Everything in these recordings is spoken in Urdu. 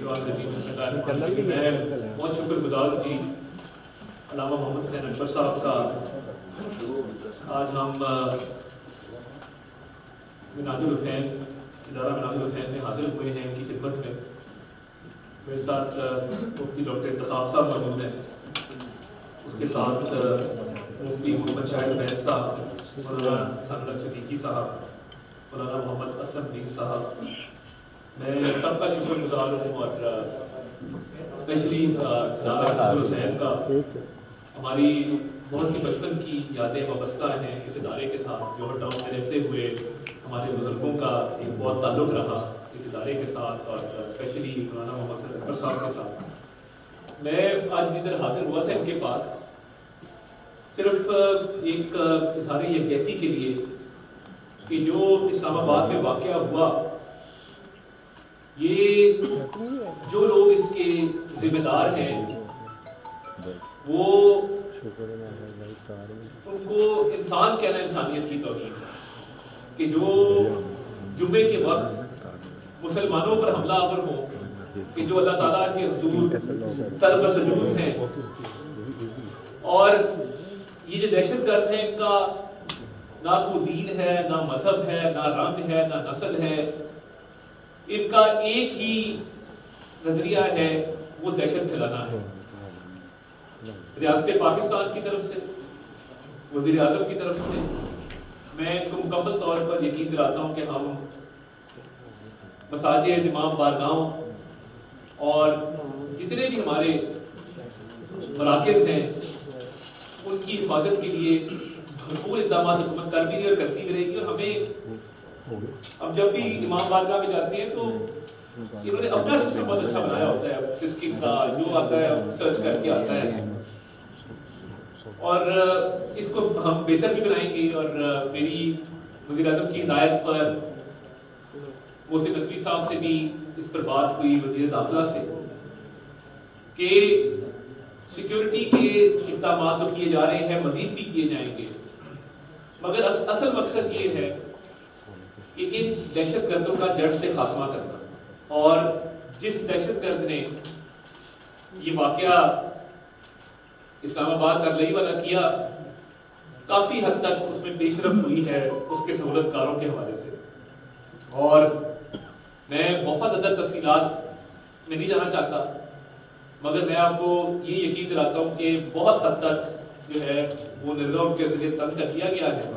میں بہت شکر گزار ہوں جی علامہ محمد حسین اکبر صاحب کا. آج ہم مناج الحسین ادارہ مناج الحسین میں حاضر ہوئے ہیں ان کی خدمت میں. میرے ساتھ مفتی ڈاکٹر انتخاب صاحب موجود ہیں, اس کے ساتھ مفتی محمد شاہد بہن صاحب, مولانا ثانیہ صدیقی صاحب, مولانا محمد اسلم الدین صاحب. میں سب کا شکر گزار ہوں اور اسپیشلی حسین کا. ہماری بہت سی بچپن کی یادیں وابستہ ہیں اس ادارے کے ساتھ. جوہر ٹاؤن میں رہتے ہوئے ہمارے بزرگوں کا ایک بہت تعلق رہا اس ادارے کے ساتھ اور اسپیشلی مولانا محمد حسین اکبر صاحب کے ساتھ. میں آج جدھر حاضر ہوا تھا ان کے پاس صرف ایک اظہار یکجہتی کے لیے کہ جو اسلام آباد میں واقعہ ہوا, یہ جو لوگ اس کے ذمہ دار ہیں وہ ان کو انسان کہنا انسانیت کی توہین ہے کہ جو جمعے کے وقت مسلمانوں پر حملہ آور ہوں کہ جو اللہ تعالیٰ کے حضور سر بسجود ہیں, اور یہ جو دہشت گرد ہیں ان کا نہ کوئی دین ہے, نہ مذہب ہے, نہ رنگ ہے, نہ نسل ہے, ان کا ایک ہی نظریہ ہے, وہ دہشت پھیلانا ہے. ریاست پاکستان کی طرف سے, وزیر اعظم کی طرف سے میں ان کو مکمل طور پر یقین دلاتا ہوں کہ ہم مساجد, امام بارگاہوں اور جتنے بھی ہمارے مراکز ہیں ان کی حفاظت کے لیے بھرپور اقدامات حکومت کر بھی رہی اور کرتی بھی رہے گی. اور ہمیں اب جب بھی امام بارگاہ میں جاتے ہیں تو انہوں نے اپنا سسٹم بہت اچھا بنایا ہوتا ہے, فسکنگ کا جو آتا ہے سرچ کر کے آتا ہے, اور اس کو ہم بہتر بھی بنائیں گے. اور میری وزیر اعظم کی ہدایت پر محسن نقوی صاحب سے بھی اس پر بات ہوئی, وزیر داخلہ سے, کہ سیکیورٹی کے اقدامات تو کیے جا رہے ہیں, مزید بھی کیے جائیں گے, مگر اصل مقصد یہ ہے کہ ان دہشت گردوں کا جڑ سے خاتمہ کرنا. اور جس دہشت گرد نے یہ واقعہ اسلام آباد کرلئی والا کیا, کافی حد تک اس میں پیش رفت ہوئی ہے اس کے سہولت کاروں کے حوالے سے. اور میں بہت زیادہ تفصیلات میں نہیں جانا چاہتا, مگر میں آپ کو یہ یقین دلاتا ہوں کہ بہت حد تک جو ہے وہ نظام کے ذریعے تنگ کر دیا گیا ہے,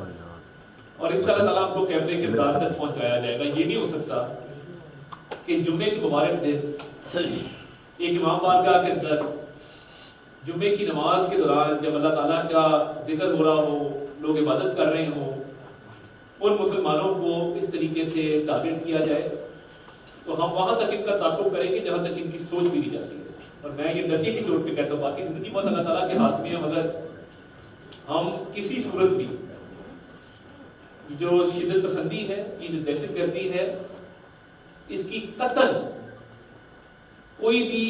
اور انشاءاللہ تعالیٰ آپ کو کیمرے کے کردار تک پہنچایا جائے گا. یہ نہیں ہو سکتا کہ جمعے کے مبارک دن ایک امام بارگاہ کے اندر جمعے کی نماز کے دوران جب اللہ تعالیٰ کا ذکر ہو رہا ہو, لوگ عبادت کر رہے ہوں, ان مسلمانوں کو اس طریقے سے ٹارگٹ کیا جائے, تو ہم وہاں تک ان کا تعاقب کریں گے جہاں تک ان کی سوچ بھی نہیں جاتی ہے. اور میں یہ نقی کی چوٹ پہ کہتا ہوں, باقی زندگی بہت اللہ تعالیٰ کے ہاتھ میں ہے, مگر ہم کسی صورت بھی جو شدت پسندی ہے, یہ جو دہشت گردی ہے, اس کی قطعاً کوئی بھی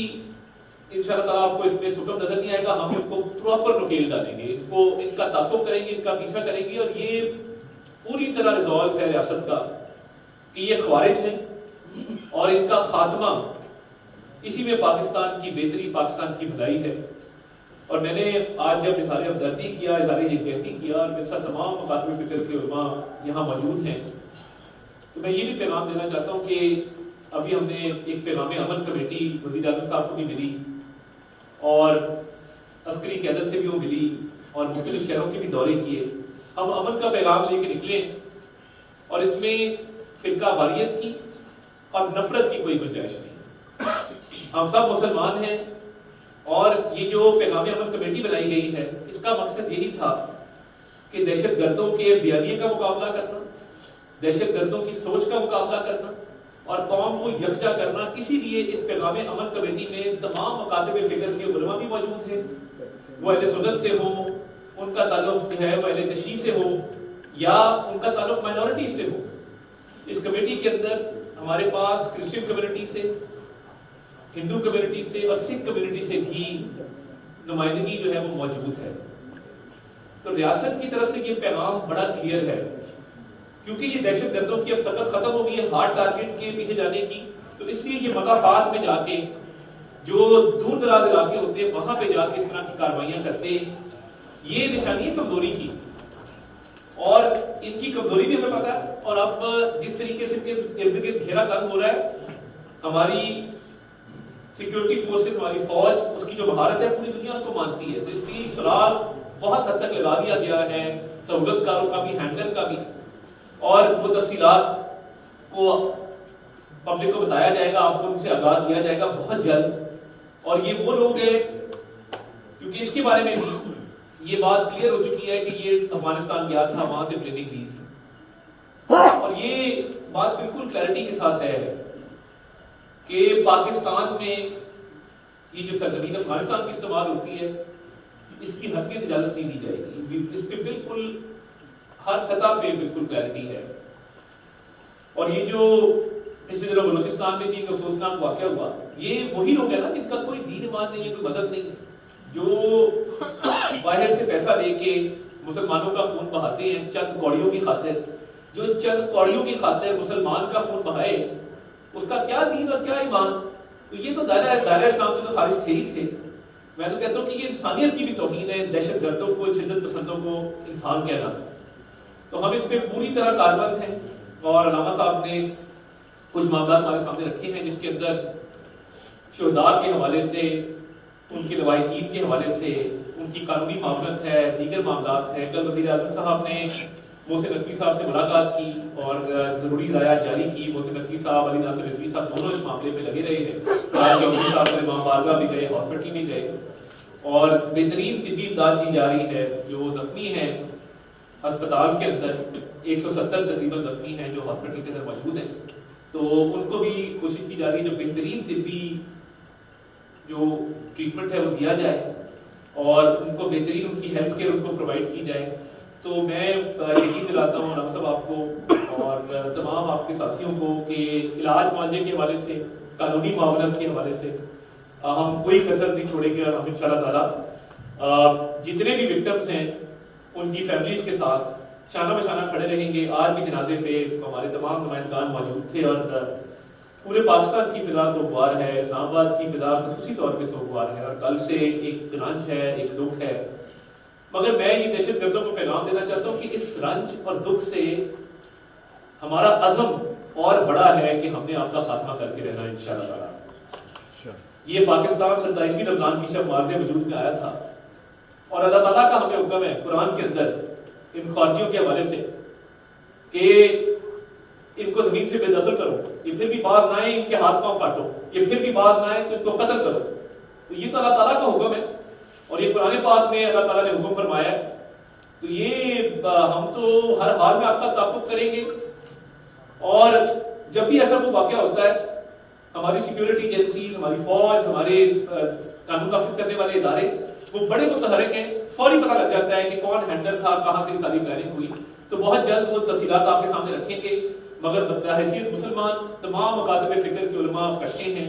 انشاءاللہ تعالیٰ آپ کو اس میں سکم نظر نہیں آئے گا. ہم ان کو پراپر نکیل ڈالیں گے, ان کا تعاقب کریں گے, ان کا پیچھا کریں گے. اور یہ پوری طرح ریزالو ہے ریاست کا کہ یہ خوارج ہیں, اور ان کا خاتمہ اسی میں پاکستان کی بہتری, پاکستان کی بھلائی ہے. اور میں نے آج جب اظہار ہمدردی کیا, اظہار یکجہتی کیا, اور میرے ساتھ تمام مکاتب فکر کے علماء یہاں موجود ہیں, تو میں یہ بھی پیغام دینا چاہتا ہوں کہ ابھی ہم نے ایک پیغام امن کمیٹی وزیر اعظم صاحب کو بھی ملی, اور عسکری قیادت سے بھی وہ ملی, اور مختلف شہروں کے بھی دورے کیے. ہم امن کا پیغام لے کے نکلے, اور اس میں فرقہ واریت کی اور نفرت کی کوئی گنجائش نہیں. ہم سب مسلمان ہیں, اور یہ جو پیغام امن کمیٹی بنائی گئی ہے, اس کا مقصد یہی تھا کہ دہشت گردوں کے بیانیے کا مقابلہ کرنا, دہشت گردوں کی سوچ کا مقابلہ کرنا, اور قوم کو یکجا کرنا. اسی لیے اس پیغام امن کمیٹی میں تمام مکاتب فکر کے علماء بھی موجود ہیں, وہ اہل سنت سے ہوں, ان کا تعلق جو ہے وہ اہل تشیع سے ہو, یا ان کا تعلق مائنورٹی سے ہو. اس کمیٹی کے اندر ہمارے پاس کرسچن کمیونٹی سے, ہندو کمیونٹی سے اور سکھ کمیونٹی سے بھی نمائندگی جو ہے وہ موجود ہے. تو ریاست کی طرف سے یہ پیغام بڑا کلیئر ہے, کیونکہ یہ دہشت گردوں کی اب سخت ختم ہو گئی ہے ہارڈ ٹارگٹ کے پیچھے جانے کی. تو اس لیے یہ مضافات میں جا کے جو دور دراز علاقے ہوتے ہیں وہاں پہ جا کے اس طرح کی کارروائیاں کرتے ہیں، یہ نشانی ہے کمزوری کی، اور ان کی کمزوری بھی ہمیں پتا ہے۔ اور اب جس طریقے سے ان کے ارد گرد گھیرا تنگ ہو رہا ہے، ہماری سیکیورٹی فورسز، ہماری فوج، اس کی جو مہارت ہے پوری دنیا اس کو مانتی ہے، تو اس لیے سراغ بہت حد تک لگا دیا گیا ہے، سہولت کاروں کا بھی، ہینڈلر کا بھی، اور وہ تفصیلات کو پبلک کو بتایا جائے گا، آپ کو ان سے آگاہ کیا جائے گا بہت جلد۔ اور یہ وہ لوگ ہیں، کیونکہ اس کے بارے میں بھی یہ بات کلیئر ہو چکی ہے کہ یہ افغانستان گیا تھا، وہاں سے ٹریننگ لی تھی، اور یہ بات بالکل کلیئرٹی کے ساتھ ہے کہ پاکستان میں یہ جو سرزمین افغانستان کی استعمال ہوتی ہے، اس کی ہرگز اجازت نہیں دی جائے گی، اس پہ بالکل ہر سطح پہ بالکل کلیئرٹی ہے۔ اور یہ جو پچھلے دنوں بلوچستان میں بھی ایک افسوسناک واقعہ ہوا، یہ وہی لوگ ہیں نا جن کا کوئی دین ایمان نہیں ہے، کوئی مذہب نہیں ہے، جو باہر سے پیسہ لے کے مسلمانوں کا خون بہاتے ہیں چند کوڑیوں کی خاطر۔ جو چند کوڑیوں کی خاطر مسلمان کا خون بہائے، اس کا کیا دین اور کیا ایمان؟ تو یہ تو دائرہ اسلام سے تو خارج تھے ہی تھے۔ میں تو کہتا ہوں کہ یہ انسانیت کی بھی توہین ہے، دہشت گردوں کو، شدت پسندوں کو انسان کہنا۔ تو ہم اس پہ پوری طرح کاربند ہیں، اور علامہ صاحب نے کچھ معاملات ہمارے سامنے رکھے ہیں جس کے اندر شہداء کے حوالے سے، ان کے لواحقین کے حوالے سے، ان کی قانونی معاونت ہے، دیگر معاملات ہیں۔ کل وزیر اعظم صاحب نے محسن نقوی صاحب سے ملاقات کی اور ضروری ہدایات جاری کی۔ محسن نقوی صاحب، علی ناصر رضوی صاحب دونوں اس معاملے پہ لگے رہے ہیں۔ چودھری صاحب سے وہاں بارگاہ بھی گئے، ہاسپٹل بھی گئے، اور بہترین طبی امداد دی جا رہی ہے۔ جو زخمی ہیں ہسپتال کے اندر 170 تقریباً زخمی ہیں جو ہاسپٹل کے اندر موجود ہیں، تو ان کو بھی کوشش کی جا رہی ہے جو بہترین طبی جو ٹریٹمنٹ ہے وہ دیا جائے، اور ان کو بہترین ان کی ہیلتھ کیئر ان کو پرووائڈ کی جائے۔ تو میں یقین دلاتا ہوں علامہ صاحب آپ کو اور تمام آپ کے ساتھیوں کو کہ علاج معالجے کے حوالے سے، قانونی معاونت کے حوالے سے ہم کوئی کسر نہیں چھوڑیں گے، اور ہم انشاءاللہ تعالیٰ جتنے بھی وکٹمز ہیں ان کی فیملیز کے ساتھ شانہ بشانہ کھڑے رہیں گے۔ آج بھی جنازے پہ ہمارے تمام نمائندگان موجود تھے، اور پورے پاکستان کی فضا سوگوار ہے، اسلام آباد کی فضا خصوصی طور پہ سوگوار ہے، اور کل سے ایک رنج ہے، ایک دکھ ہے۔ مگر میں یہ دہشت گردوں کو پیغام دینا چاہتا ہوں کہ اس رنج اور دکھ سے ہمارا عزم اور بڑا ہے کہ ہم نے آپ کا خاتمہ کر کے رہنا انشاءاللہ تعالیٰ۔ یہ پاکستان 27ویں رمضان کی شب مارز وجود میں آیا تھا، اور اللہ تعالیٰ کا ہمیں حکم ہے قرآن کے اندر ان خارجیوں کے حوالے سے کہ ان کو زمین سے بے دخل کرو، یہ پھر بھی باز نہ آئے ان کے ہاتھ پاؤں کاٹو، یہ پھر بھی باز نہ آئے تو ان کو قتل کرو۔ تو یہ تو اللہ تعالیٰ کا حکم ہے، اور یہ قرآن پاک میں اللہ تعالیٰ نے حکم فرمایا ہے۔ تو یہ ہم تو ہر حال میں آپ کا تعاقب کریں گے، اور جب بھی ایسا کوئی واقعہ ہوتا ہے ہماری سیکیورٹی ایجنسیز، ہماری فوج، ہمارے قانون نافذ کرنے والے ادارے وہ بڑے متحرک ہیں، فوری پتہ لگ جاتا ہے کہ کون ہینڈلر تھا، کہاں سے ساری پلاننگ ہوئی۔ تو بہت جلد وہ تفصیلات آپ کے سامنے رکھیں گے، مگر بحیثیت مسلمان تمام مکاتب فکر کے علماء اکٹھے ہیں،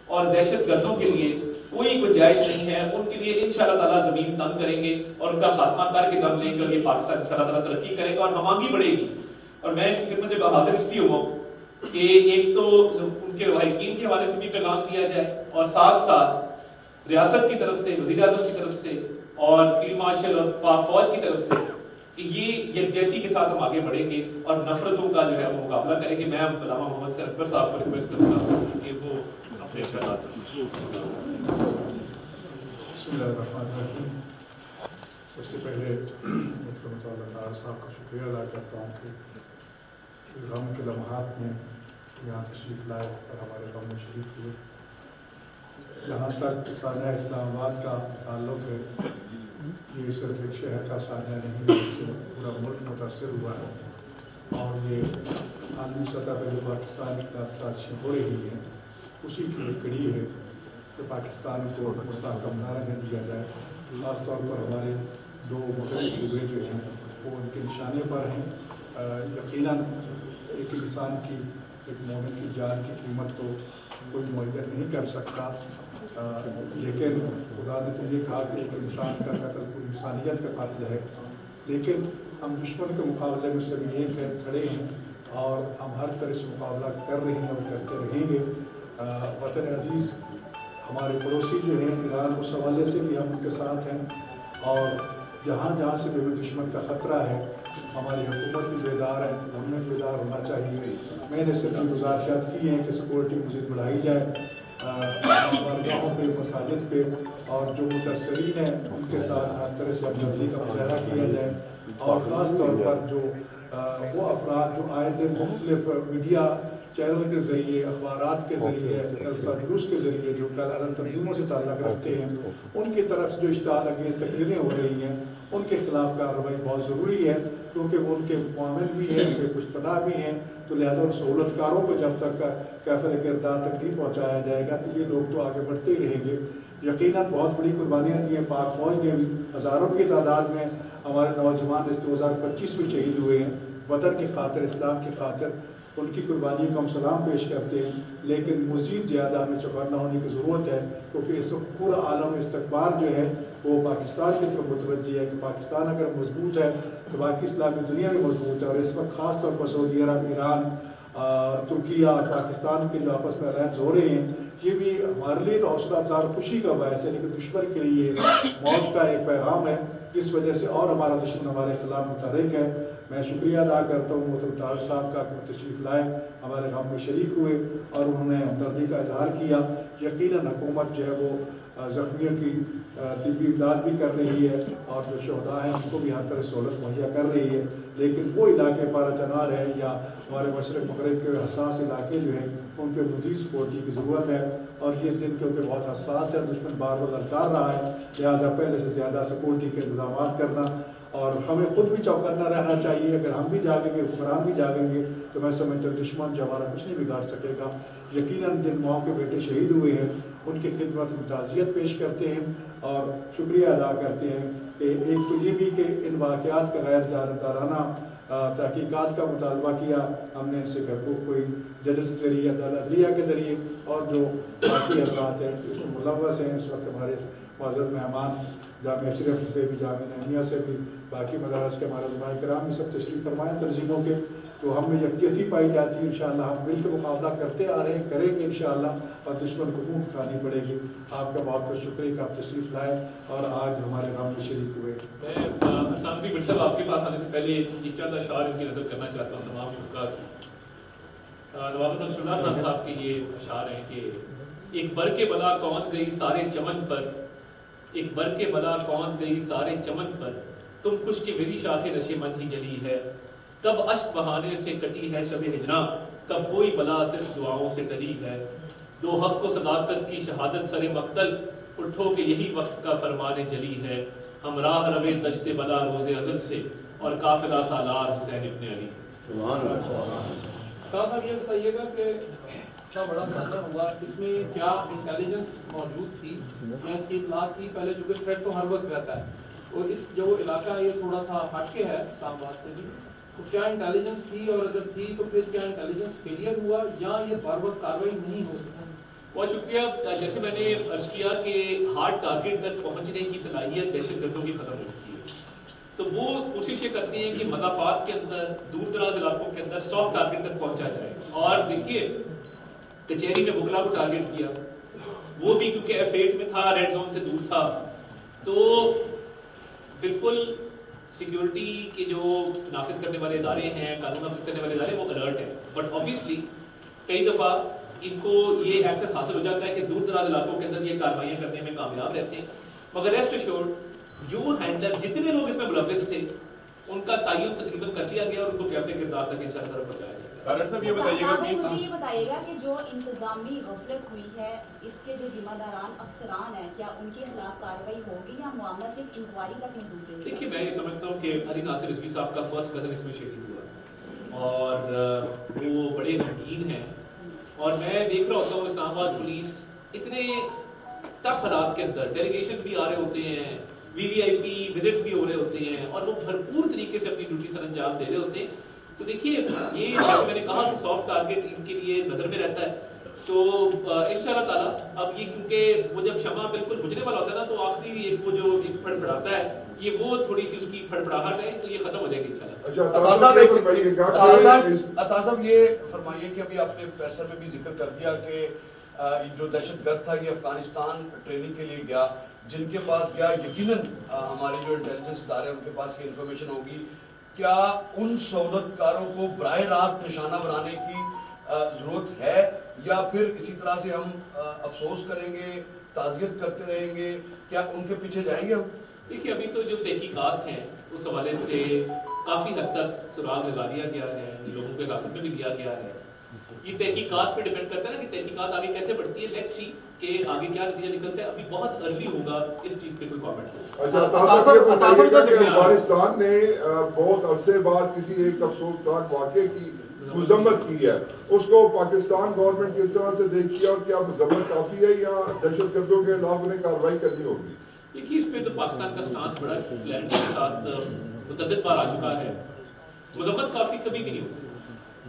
اور دہشت گردوں کے لیے کوئی گنجائش نہیں ہے، ان کے لیے انشاءاللہ تعالیٰ زمین تنگ کریں گے، اور ان کا خاتمہ کر کے دم لیں گے، اور یہ پاکستان انشاءاللہ تعالیٰ ترقی کرے گا اور ہمانگی بڑھے گی۔ اور میں ان کی خدمت میں حاضر اس لیے ہوا ہوں کہ ایک تو ان کے لواحقین کے حوالے سے بھی پیغام دیا جائے، اور ساتھ ساتھ ریاست کی طرف سے، وزیر اعظم کی طرف سے، اور فیلڈ مارشل اور پاک فوج کی طرف سے کہ یہ یکجہتی کے ساتھ ہم آگے بڑھیں گے اور نفرتوں کا جو ہے وہ مقابلہ کریں گے۔ میں علامہ محمد سے اکبر صاحب کو ریکویسٹ کروں گا کہ وہ اپنے خیالات۔ بسم اللہ الرحمن الرحیم۔ سب سے پہلے مطلب صاحب کا شکریہ ادا کرتا ہوں کہ غم کے لمحات میں یہاں تشریف لائے اور ہمارے غم میں شریک ہوئے۔ جہاں تک سانحہ اسلام آباد کا تعلق ہے، یہ صرف ایک شہر کا سانحہ نہیں ہے، اس سے پورا ملک متاثر ہوا ہے، اور یہ عالمی سطح پر جو پاکستان کی سازشیں ہو رہی ہیں اسی کی ایک کڑی ہے کہ پاکستان کو مستحکم نہ رہنے دیا جائے۔ خاص طور پر ہمارے دو مغربی صوبے جو ہیں وہ ان کے نشانے پر ہیں۔ یقیناً ایک انسان کی، ایک مومن کی جان کی قیمت تو کوئی معین نہیں کر سکتا، لیکن خدا نے تو یہ کہا کہ ایک انسان کا قتل کوئی انسانیت کا قتل ہے۔ لیکن ہم دشمن کے مقابلے میں سب ایک کھڑے ہیں، اور ہم ہر طرح سے مقابلہ کر رہے ہیں اور کرتے رہیں گے۔ وطن عزیز ہمارے پڑوسی جو ہیں ایران، اس حوالے سے بھی ہم ان کے ساتھ ہیں، اور جہاں جہاں سے بھی دشمن کا خطرہ ہے ہماری حکومت بھی بیدار ہے، ہم نے بیدار ہونا چاہیے۔ میں نے صرف یہ گزارشات کی ہیں کہ سیکورٹی مزید بڑھائی جائے بارگاہوں پہ، مساجد پہ، اور جو متاثرین ہیں ان کے ساتھ ہر طرح سے ہمدردی کا مظاہرہ کیا جائے، اور خاص طور پر جو وہ افراد جو آئے دن مختلف میڈیا چینل کے ذریعے، اخبارات کے ذریعے، جلسہ جلوس کے ذریعے جو کالعلم تنظیموں سے تعلق رکھتے ہیں، ان کی طرف سے جو اشتعال انگیز تقریریں ہو رہی ہیں، ان کے خلاف کارروائی بہت ضروری ہے، کیونکہ وہ ان کے معامل بھی ہیں، ان کے کچھ پناہ بھی ہیں، تو لہٰذا ان سہولت کاروں کو جب تک کافر کردار تک نہیں پہنچایا جائے گا تو یہ لوگ تو آگے بڑھتے ہی رہیں گے۔ یقیناً بہت بڑی قربانیاں دی ہیں پاک فوج نے بھی، ہزاروں کی تعداد میں ہمارے نوجوان اس 2025 میں شہید ہوئے ہیں وطن کی خاطر، اسلام کی خاطر، ان کی قربانیوں کو ہم سلام پیش کرتے ہیں، لیکن مزید زیادہ ہمیں چوکنا ہونے کی ضرورت ہے، کیونکہ اس وقت پورا عالم استقبال جو ہے وہ پاکستان کی طرف متوجہ ہے کہ پاکستان اگر مضبوط ہے تو باقی اسلامی دنیا بھی مضبوط ہے، اور اس وقت خاص طور پر سعودی عرب، ایران، ترکیہ، پاکستان کے جو آپس میں الائنس ہو رہے ہیں، یہ بھی ہمارے لیے تو حوصلہ افزا خوشی کا باعث ہے، لیکن دشمن کے لیے موت کا ایک پیغام ہے، جس وجہ سے اور ہمارا دشمن ہمارے خلاف متحرک ہے۔ میں شکریہ ادا کرتا ہوں محترم طارق صاحب کا کہ وہ تشریف لائے، ہمارے غم میں شریک ہوئے اور انہوں نے ہمدردی کا اظہار کیا۔ یقیناً حکومت جو ہے وہ زخمیوں کی طبی امداد بھی کر رہی ہے، اور جو شہداء ہیں ان کو بھی ہر طرح سہولت مہیا کر رہی ہے، لیکن وہ علاقے پارا چنار ہے یا ہمارے مشرق مغرب کے حساس علاقے جو ہیں ان پہ مزید سپورٹی کی ضرورت ہے، اور یہ دن کیونکہ بہت حساس ہے، دشمن بار بار للکار رہا ہے، لہٰذا پہلے سے زیادہ سیکورٹی کے انتظامات کرنا، اور ہمیں خود بھی چوکنا رہنا چاہیے۔ اگر ہم بھی جاگیں گے، حکمران بھی جاگیں گے، تو میں سمجھتا ہوں دشمن جو ہمارا کچھ نہیں بگاڑ سکے گا۔ یقیناً جن ماؤں کے بیٹے شہید ہوئے ہیں ان کی خدمت میں تعزیت پیش کرتے ہیں اور شکریہ ادا کرتے ہیں کہ ایک تو یہ بھی کہ ان واقعات کا غیر جانبدارانہ تحقیقات کا مطالبہ کیا ہم نے، ان سے حقوق کوئی ججز کے ذریعے، عدلیہ کے ذریعے، اور جو باقی حضرات ہیں اس میں ملوث ہیں، اس وقت ہمارے معزز مہمان جامعہ اشرف سے بھی، جامعہ نعیمیہ سے بھی، باقی مدارس کے ہمارے علماء کرام بھی سب تشریف فرمائیں تنظیموں کے، تو ہم میں یکجہتی پائی جاتی ہے۔ انشاءاللہ ہم مل کے مقابلہ کرتے آ رہے ہیں، کریں گے انشاءاللہ، اور دشمن کو منہ کھانی پڑے گی۔ آپ کا بہت بہت شکریہ کہ آپ تشریف لائے اور آج ہمارے غم میں شریک ہوئے۔ میں حسان بھائی صاحب آپ کے پاس آنے سے پہلے ایک چند اشعار ان کی نظر کرنا چاہتا ہوں تمام شرکاء کی۔ نواب رسول خان صاحب کے یہ اشعار ہیں کہ ایک بر کے بلا کون گئی سارے چمن پر، ایک بر کے بلا کون گئی سارے چمن پر، تم خوش کہ میری شاخ نشے من ہی جلی ہے، کب اشک بہانے سے کٹی ہے شب ہجراں، کب کوئی بلا صرف دعاؤں سے ٹلی ہے، دو حق و صداقت کی شہادت سر مقتل، اٹھو کہ یہی وقت کا فرمان جلی ہے، ہم راہ روے دشت بلا روز ازل سے، اور قافلہ سالار حسین ابن علی۔ صاحب یہ بتائیے گا کہ اچھا بڑا سالہ ہوا، اس میں کیا انٹیلیجنس موجود تھی یا اس کی اطلاعات تھی؟ پہلے چونکہ تھریٹ تو ہر وقت رہتا ہے، اور اس جو علاقہ ہے یہ تھوڑا سا ہٹ کے ہے اسلام آباد سے بھی، تو کیا انٹیلیجنس تھی، اور اگر تھی تو پھر کیا انٹیلیجنس فیلئر ہوا یا یہ بار وقت کارروائی نہیں ہو سکی؟ بہت شکریہ۔ جیسے میں نے عرض کیا کہ ہارڈ ٹارگیٹ تک پہنچنے کی صلاحیت دہشت گردوں کی ختم ہو چکی ہے، تو وہ کوشش یہ کرتی ہیں کہ مضافات کے اندر، دور دراز علاقوں کے اندر سافٹ ٹارگیٹ تک پہنچا جائے۔ اور دیکھیے کچہری میں وکلا کو ٹارگیٹ کیا، وہ بھی کیونکہ F8 میں تھا، ریڈ زون سے دور تھا، تو بالکل سیکیورٹی کے جو نافذ کرنے والے ادارے ہیں، قانون نافذ کرنے والے ادارے، وہ الرٹ ہیں، بٹ آبویسلی کئی دفعہ ان کو یہ ایکسس حاصل ہو جاتا ہے کہ دور دراز علاقوں کے اندر یہ کارروائیاں کرنے میں کامیاب رہتے ہیں، مگر ریسٹ ایشورڈ جو ہینڈلر جتنے لوگ اس میں ملوث تھے ان کا تعین تقریباً کر لیا گیا اور ان کو کیفے کردار تک انشاءاللہ پہنچایا جائے گا۔ صاحب مجھے یہ بتائیے گا کہ جو انتظامی غفلت ہوئی ہے، اس کے جو ذمہ داران افسران ہیں، کیا ان کے خلاف کارروائی ہوگی یا معاملہ صرف انکوائری تک محدود رہے گا؟ دیکھیے میں یہ سمجھتا ہوں کہ علی ناصر رضوی صاحب کا فرسٹ کزن اس میں شہید ہوا اور وہ بڑے غمگین ہیں، اور میں دیکھ رہا ہوتا ہوں اسلام آباد پولیس اتنے ٹف حالات کے اندر، ڈیلیگیشن بھی آ رہے ہوتے ہیں، VVIP وزٹس بھی ہو رہے ہوتے ہیں، اور وہ بھرپور طریقے سے اپنی ڈیوٹی سر انجام دے رہے ہوتے ہیں۔ تو دیکھیے یہ جیسے میں نے کہا کہ سافٹ ٹارگیٹ ان کے لیے نظر میں رہتا ہے، تو انشاءاللہ تعالیٰ اب یہ کیونکہ وہ جب شمع بالکل بجھنے والا ہوتا ہے نا، تو آخری ایک وہ جو ایک پھڑپڑاتا ہے، یہ وہ تھوڑی سی اس کی پھڑپڑاہٹ ہے، تو یہ ختم ہو جائے گی انشاءاللہ۔ عطا صاحب یہ فرمائیے کہ ابھی آپ نے پیسر میں بھی ذکر کر دیا کہ جو دہشت گرد تھا یہ افغانستان ٹریننگ کے لیے گیا، جن کے پاس گیا یقیناً ہمارے جو انٹیلیجنس ادارے ہیں ان کے پاس یہ انفارمیشن ہوگی، کیا ان سہولت کاروں کو براہ راست نشانہ بنانے کی ضرورت ہے، یا پھر اسی طرح سے ہم افسوس کریں گے، تعزیت کرتے رہیں گے، کیا ان کے پیچھے جائیں گے ہم؟ دیکھیے ابھی تو جو تحقیقات ہیں اس حوالے سے کافی حد تک سراغ لگا دیا گیا ہے، لوگوں کے حراست میں بھی لیا گیا ہے. یہ تحقیقات پہ ڈیپینڈ کرتا ہے نا کہ تحقیقات آگے کیسے بڑھتی ہے. لیٹس سی کہ آگے کیا نتیجہ نکلتا ہے. ابھی بہت ارلی ہوگا اس چیز پہ کوئی کامنٹ. اچھا یہ بتائیے گا کہ افغانستان نے بہت عرصے بعد کسی ایک افسوسناک واقعے کی مذمت کی ہے، اس کو پاکستان گورنمنٹ کس طرح سے دیکھتی ہے، اور کیا مذمت کافی ہے یا دہشت گردوں کے خلاف انہیں کارروائی کرنی ہوگی؟ دیکھیے اس پہ تو پاکستان کا سٹانس بڑا کلیئرٹی کے ساتھ متعدد بار آ چکا ہے. مذمت کافی کبھی بھی نہیں ہوتی.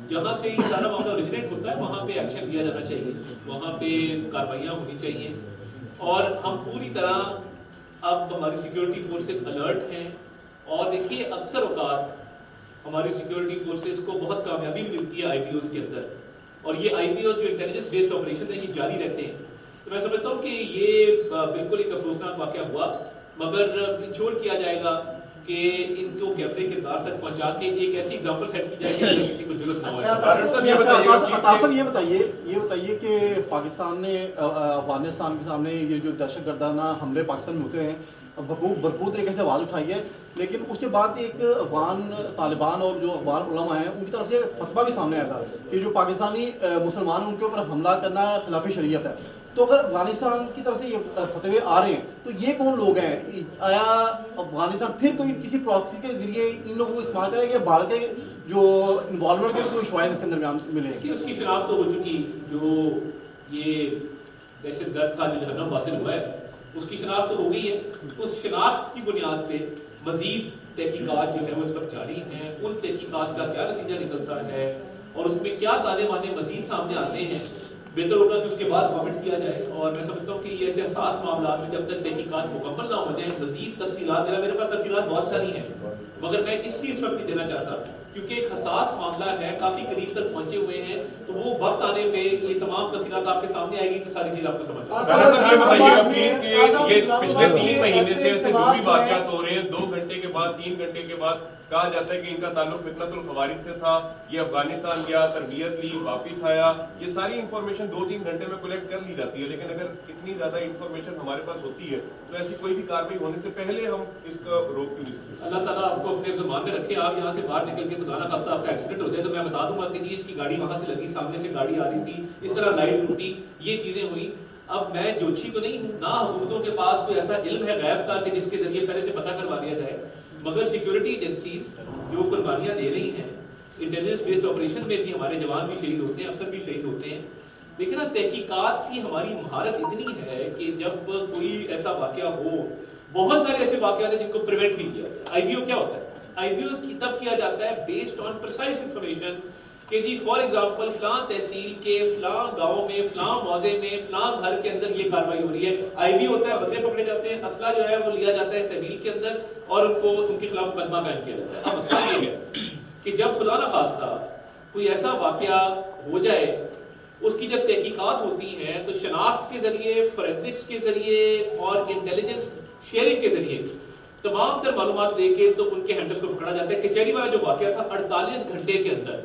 جہاں سے یہ سارا معاملہ اوریجنیٹ ہوتا ہے وہاں پہ ایکشن لیا جانا چاہیے، وہاں پہ کاروائیاں ہونی چاہیے. اور ہم پوری طرح اب ہماری سیکیورٹی فورسز الرٹ ہیں. اور دیکھیے اکثر اوقات ہماری سیکیورٹی فورسز کو بہت کامیابی بھی ملتی ہے آئی پی اوز کے اندر، اور یہ آئی پی اوز جو انٹیلیجنس بیسڈ آپریشن ہیں یہ جاری رہتے ہیں. تو میں سمجھتا ہوں کہ یہ بالکل ایک افسوسناک واقعہ ہوا، مگر انشور کیا جائے گا کہ ان کو کیفرے کردار تک پہنچا کے ایک ایسی اگزامپل سیٹ کی جائے کہ کسی کو ضرورت نہ ہو. یہ بتائیے کہ پاکستان نے افغانستان کے سامنے یہ جو دہشت گردانہ حملے پاکستان میں ہوتے ہیں بھرپور طریقے سے آواز اٹھائی ہے، لیکن اس کے بعد ایک افغان طالبان اور جو افغان علماء ہیں ان کی طرف سے فتویٰ بھی سامنے آیا تھا کہ جو پاکستانی مسلمان ان کے اوپر حملہ کرنا خلاف شریعت ہے. تو اگر افغانستان کی طرف سے یہ فتوے آ رہے ہیں تو یہ کون لوگ ہیں؟ آیا افغانستان پھر کوئی کسی پراکسی کے ذریعے ان لوگوں کو استعمال کرے گا، بھارت کے جو انوالومنٹ کے کوئی شواہد اس کے اندر ملے کہ اس کی شناخت تو ہو چکی، جو یہ دہشت گرد تھا جو جہنم واصل ہوا ہے اس کی شناخت تو ہو گئی ہے. اس شناخت کی بنیاد پہ مزید تحقیقات جو ہے وہ اس وقت جاری ہیں. ان تحقیقات کا کیا نتیجہ نکلتا ہے اور اس میں کیا دانے وانے مزید سامنے آتے ہیں، بہتر ہوگا کہ اس کے بعد کامنٹ کیا جائے. اور میں سمجھتا ہوں کہ یہ ایسے حساس معاملات میں جب تک تحقیقات مکمل نہ ہو جائیں مزید تفصیلات دینا، میرے پاس تفصیلات بہت ساری ہیں مگر میں اس لیے اس وقت نہیں دینا چاہتا کیونکہ ایک حساس معاملہ ہے، کافی قریب تک پہنچے ہوئے ہیں. تو وہ وقت آنے پہ یہ تمام تفصیلات آپ کے سامنے آئے گی تو ساری چیز آپ کو سمجھ یہ پچھلے 3 مہینے سے ایسے جو بھی واقعات ہو رہے ہیں 2 گھنٹے کے بعد 3 گھنٹے کے بعد کہا جاتا ہے کہ ان کا تعلق فتنۃ الخوارج سے تھا، یہ افغانستان گیا، تربیت لی، واپس آیا. یہ ساری انفارمیشن 2-3 گھنٹے میں کلیکٹ کر لی جاتی ہے، لیکن اگر اتنی زیادہ انفارمیشن ہمارے پاس ہوتی ہے تو ایسی کوئی بھی کارروائی ہونے سے پہلے ہم اس کا روک کیوں نہیں سکتے؟ اللہ تعالیٰ آپ کو اپنے زمان میں رکھے. آپ یہاں سے باہر نکل کے خدا نہ خواستہ آپ کا ایکسیڈنٹ ہو جائے تو میں بتا دوں گا کہ جی اس کی گاڑی وہاں سے لگی، سامنے سے گاڑی آ رہی تھی، اس طرح لائٹ ٹوٹی، یہ چیزیں ہوئی. اب میں جوچھی تو نہیں ہوں، نہ حکومتوں کے پاس کوئی ایسا علم ہے غیب کا کہ جس کے ذریعے پہلے سے پتہ کروا دیا جائے، مگر سیکیورٹی ایجنسیز جو قربانیاں دے رہی ہیں انٹیلیجنس بیسڈ آپریشن میں بھی ہمارے جوان بھی شہید ہوتے ہیں، افسر بھی شہید ہوتے ہیں. دیکھیں نا تحقیقات کی ہماری مہارت اتنی ہے کہ جب کوئی ایسا واقعہ ہو، بہت سارے ایسے واقعات ہیں جن کو پریونٹ بھی کیا جائے. آئی بی او کیا ہوتا ہے؟ آئی بی او تب کیا جاتا ہے بیسڈ آن پرسائز انفارمیشن کہ جی فار ایگزامپل فلاں تحصیل کے فلاں گاؤں میں فلاں موضع میں فلاں گھر کے اندر یہ کارروائی ہو رہی ہے. آئی بی ہوتا ہے، بندے پکڑے جاتے ہیں، اسلحہ جو ہے وہ لیا جاتا ہے تحویل کے اندر اور ان کو ان کے خلاف مقدمہ قائم کیا جاتا ہے. اب مسئلہ یہ ہے کہ جب خدا نہ خواستہ کوئی ایسا واقعہ ہو جائے، اس کی جب تحقیقات ہوتی ہیں تو شناخت کے ذریعے، فورینسکس کے ذریعے اور انٹیلیجنس شیئرنگ کے ذریعے تمام تر معلومات لے کے تو ان کے ہینڈلز کو پکڑا جاتا ہے. کچہری والا جو واقعہ تھا 48 گھنٹے کے اندر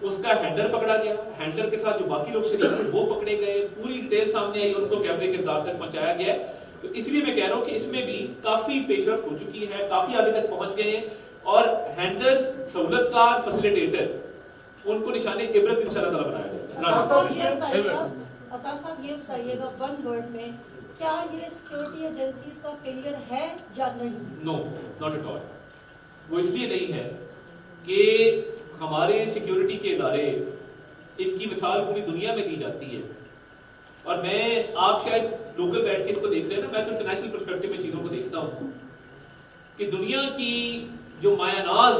اس کا ہینڈلر پکڑا گیا، ہینڈلر کے ساتھ جو باقی لوگ شریک تھے وہ پکڑے گئے، پوری ڈیٹیل سامنے آئی، ان کو کیمرے کے دار تک پہنچایا گیا. تو اس لیے میں کہہ رہا ہوں کہ اس میں بھی کافی پیش رفت ہو چکی ہے، کافی آگے تک پہنچ گئے ہیں اور ہینڈلرز، سہولت کار، فیسیلیٹیٹر ان کو نشانے عبرت انشاءاللہ تعالی بنایا جائے. عطا صاحب یہ بتائیے گا ون ورڈ میں کیا یہ سیکیورٹی ایجنسیز کا فیلئر ہے یا نہیں؟ نو، ناٹ ایٹ آل. وہ اس لیے نہیں ہے کہ ہمارے سیکیورٹی کے ادارے ان کی مثال پوری دنیا میں دی جاتی ہے. اور میں آپ شاید لوکل بیٹھ کے اس کو دیکھ رہے ہیں نا، میں تو انٹرنیشنل پرسپیکٹو میں چیزوں کو دیکھتا ہوں کہ دنیا کی جو مایہ ناز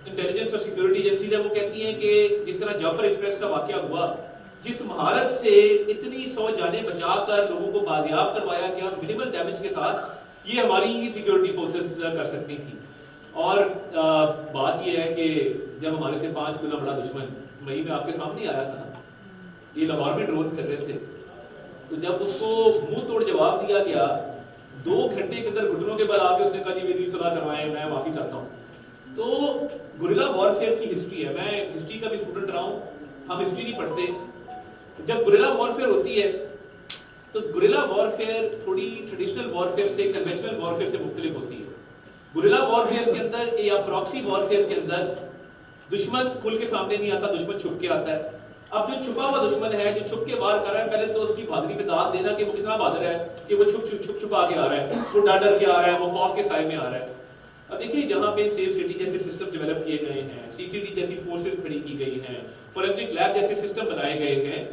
انٹیلیجنس اور سیکیورٹی ایجنسیز ہیں وہ کہتی ہیں کہ جس طرح جعفر ایکسپریس کا واقعہ ہوا، جس مہارت سے اتنی 100 جانیں بچا کر لوگوں کو بازیاب کروایا گیا اور منیمل ڈیمیج کے ساتھ، یہ ہماری سیکیورٹی فورسز کر سکتی تھی. اور بات یہ ہے کہ جب ہمارے سے 5 گنا بڑا دشمن مئی میں آپ کے سامنے آیا تھا یہ لاہور میں ڈرون پھر رہے تھے، تو جب اس کو منہ توڑ جواب دیا گیا 2 گھنٹے کے اندر گھٹنوں کے بل آ کے اس نے کہا جی میری صلاح کروائیں، میں معافی چاہتا ہوں. تو گوریلا وارفیئر کی ہسٹری ہے، میں ہسٹری کا بھی اسٹوڈنٹ رہا ہوں، ہم ہسٹری نہیں پڑھتے. جب گوریلا وارفیئر ہوتی ہے تو گوریلا وارفیئر تھوڑی ٹریڈیشنل وارفیئر سے کنونشنل وارفیئر سے مختلف ہوتی ہے. گوریلا وارفیئر کے اندر یا پراکسی وارفیئر کے اندر دشمن کھل کے سامنے نہیں آتا، دشمن چھپ کے آتا ہے. اب جو چھپا ہوا دشمن ہے جو چھپ کے وار کر رہا ہے، پہلے تو اس کی بہادری پہ داد دینا کہ وہ کتنا بہادر ہے کہ وہ چھپا کے آ رہا ہے، وہ ڈر کے آ رہا ہے، وہ خوف کے سائے میں آ رہا ہے. اب دیکھیے جہاں پہ سیف سٹی جیسے سسٹم ڈیولپ کیے گئے ہیں، CTD جیسی فورسز کھڑی کی گئی ہیں، فورینسک لیب جیسے سسٹم بنائے گئے ہیں،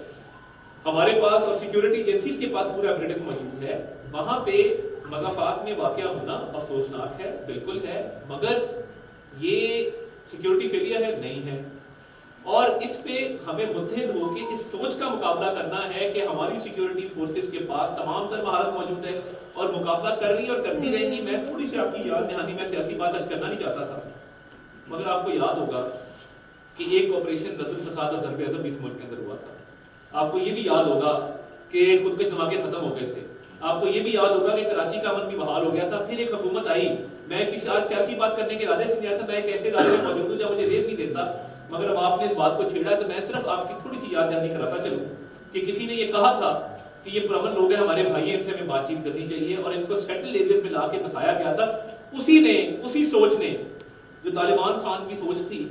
ہمارے پاس اور سیکیورٹی ایجنسیز کے پاس پورا اپریٹس موجود ہے، وہاں پہ مضافات میں واقعہ ہونا افسوسناک ہے، بالکل ہے، مگر یہ سیکیورٹی فیلئر ہے نہیں ہے. اور اس پہ ہمیں متحد ہو کے اس سوچ کا مقابلہ کرنا ہے کہ ہماری سیکیورٹی فورسز کے پاس تمام تر مہارت موجود ہے اور مقابلہ کر رہی اور کرتی رہیں گی. میں تھوڑی سی آپ کی یاد دہانی میں سیاسی بات آج کرنا نہیں چاہتا تھا، مگر آپ کو یاد ہوگا کہ ایک آپریشن رد الفساد اور ضرب عضب اس ملک کے اندر ہوا تھا. آپ کو یہ بھی یاد ہوگا کہ خودکش دھماکے ختم ہو گئے تھے. آپ کو یہ بھی یاد ہوگا کہ کراچی کا امن بھی بحال ہو گیا تھا. پھر ایک حکومت آئی، میں کسی آج سیاسی بات کرنے کے ارادے سے نہیں آیا تھا، میں ایک ایسے ارادے میں موجود ہوں جب مجھے ریت نہیں دیتا، مگر اب آپ نے اس بات کو چھیڑا ہے تو میں صرف آپ کی تھوڑی سی یاد دہانی کراتا چلوں کہ کسی نے یہ کہا تھا کہ یہ پرامن لوگ ہیں، ہمارے بھائی ہیں، ان سے ہمیں بات چیت کرنی چاہیے، اور ان کو سیٹل ایریاز میں لا کے بسایا گیا تھا. اسی سوچ نے جو طالبان خان کی سوچ تھی،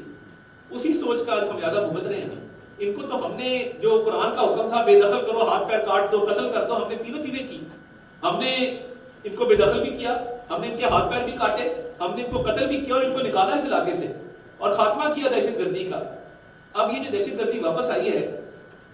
اسی سوچ کا خمیازہ بھگت رہے ہیں. ان کو تو ہم نے جو قرآن کا حکم تھا بے دخل کرو، ہاتھ پیر کاٹ دو، قتل کر دو، ہم نے تینوں چیزیں کی. ہم نے ان کو بے دخل بھی کیا، ہم نے ان کے ہاتھ پیر بھی کاٹے، ہم نے ان کو قتل بھی کیا اور ان کو نکالا اس علاقے سے اور خاتمہ کیا دہشت گردی کا. اب یہ جو دہشت گردی واپس آئی ہے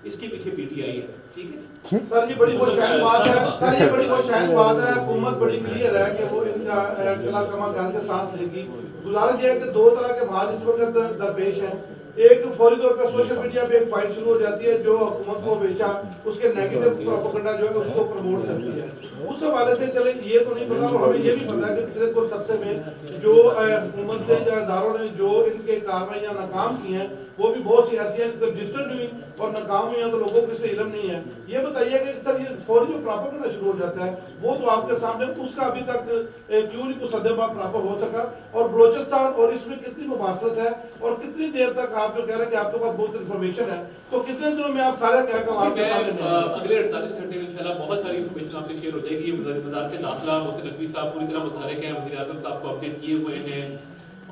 اس کے پیچھے PTI ہے. ٹھیک ہے سر، یہ بڑی خوشحال بات ہے سر، یہ بڑی خوشحال بات ہے. حکومت بڑی کلیئر ہے کہ وہ ان کا قلعہ کما کر کے سانس لے گی. گزارش یہ ہے کہ 2 طرح کے بات اس وقت درپیش ہیں. ایک فوری طور پر سوشل میڈیا پہ ایک فائٹ شروع ہو جاتی ہے جو حکومت کو ہمیشہ اس کے نیگیٹو پروپیگنڈا جو ہے اس کو پروموٹ کرتی ہے. اس حوالے سے چلے یہ تو نہیں پتا، اور ہمیں یہ بھی پتا ہے کہ پچھلے کچھ عرصے میں جو حکومت نے یا اداروں نے جو ان کے کارروائیاں ناکام کی ہیں وہ بھی بہت سی ایسی ہیں رجسٹرڈ ہوئی اور ناکام ہوئی ہیں تو لوگوں کو اس سے علم نہیں ہے. یہ بتائیے کہ سر یہ فوری جو پروپیگنڈا شروع ہو جاتا ہے وہ تو آپ کے سامنے اس کا ابھی تک کیوں نہیں کچھ سدبا پراپر ہو سکا، اور بلوچستان اور اس میں کتنی مماثلت ہے اور کتنی دیر تک آپ جو کہہ رہے ہیں کہ آپ کے پاس بہت انفارمیشن ہے، تو کتنے دنوں میں آپ سارے کہہ کر آپ کے سامنے اگلے 48 گھنٹے میں انشاءاللہ بہت ساری انفارمیشن آپ سے شیئر ہو جائے گی. وزارت داخلہ محسن نقوی صاحب پوری طرح متحرک ہیں، وزیر اعظم صاحب کو اپڈیٹ کیے ہوئے ہیں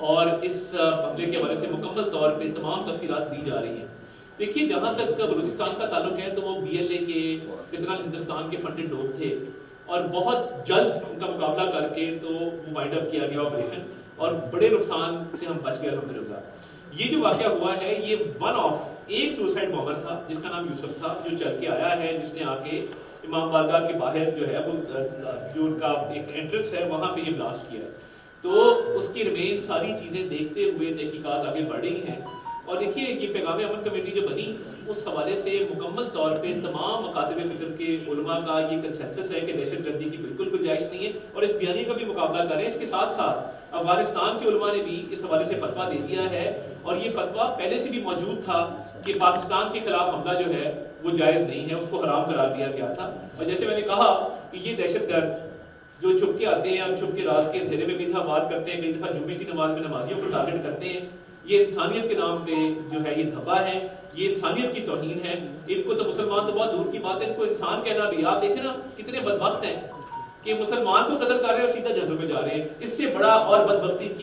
اور اس حملے کے بارے سے مکمل طور پہ تمام تفصیلات دی جا رہی ہیں. دیکھیے جہاں تک بلوچستان کا تعلق ہے تو وہ BLA کے فدرل ہندوستان کے فنڈڈ لوگ تھے اور بہت جلد ان کا مقابلہ کر کے تو وہ وائنڈ اپ کیا گیا آپریشن اور بڑے نقصان سے ہم بچ گئے الحمدللہ. یہ جو واقعہ ہوا ہے یہ ون آف ایک سوسائڈ بامر تھا جس کا نام یوسف تھا، جو چل کے آیا ہے، جس نے آ کے امام بارگاہ کے باہر جو ہے وہ جو ان کا ایک انٹرنس ہے وہاں پہ یہ بلاسٹ کیا ہے. تو اس کی ریمین ساری چیزیں دیکھتے ہوئے تحقیقات آگے بڑھ رہی ہیں. اور دیکھیے یہ پیغام امن کمیٹی جو بنی اس حوالے سے مکمل طور پہ تمام مکاتب فکر کے علماء کا یہ کنسنسس ہے کہ دہشت گردی کی بالکل گنجائش نہیں ہے اور اس بیانیے کا بھی مقابلہ کریں. اس کے ساتھ ساتھ افغانستان کے علماء نے بھی اس حوالے سے فتویٰ دے دیا ہے اور یہ فتویٰ پہلے سے بھی موجود تھا کہ پاکستان کے خلاف حملہ جو ہے وہ جائز نہیں ہے، اس کو حرام قرار دیا گیا تھا. اور جیسے میں نے کہا کہ یہ دہشت گرد جو چھپ کے آتے ہیں اور چھپ کے رات کے اندھیرے میں بھی وار کرتے ہیں، کئی دفعہ جمعے کی نماز میں نمازیوں کو ٹارگٹ کرتے ہیں، یہ انسانیت کے نام پہ جو ہے یہ دھبا ہے، یہ انسانیت کی توہین ہے. ان کو تو مسلمان تو بہت دور کی بات ہے، ان کو انسان کہنا بھی. آپ دیکھیں نا کتنے بدبخت ہیں کہ مسلمان کو قتل کر رہے ہیں اور سیدھا جہنم میں جا رہے ہیں. اس سے بڑا اور بدبختی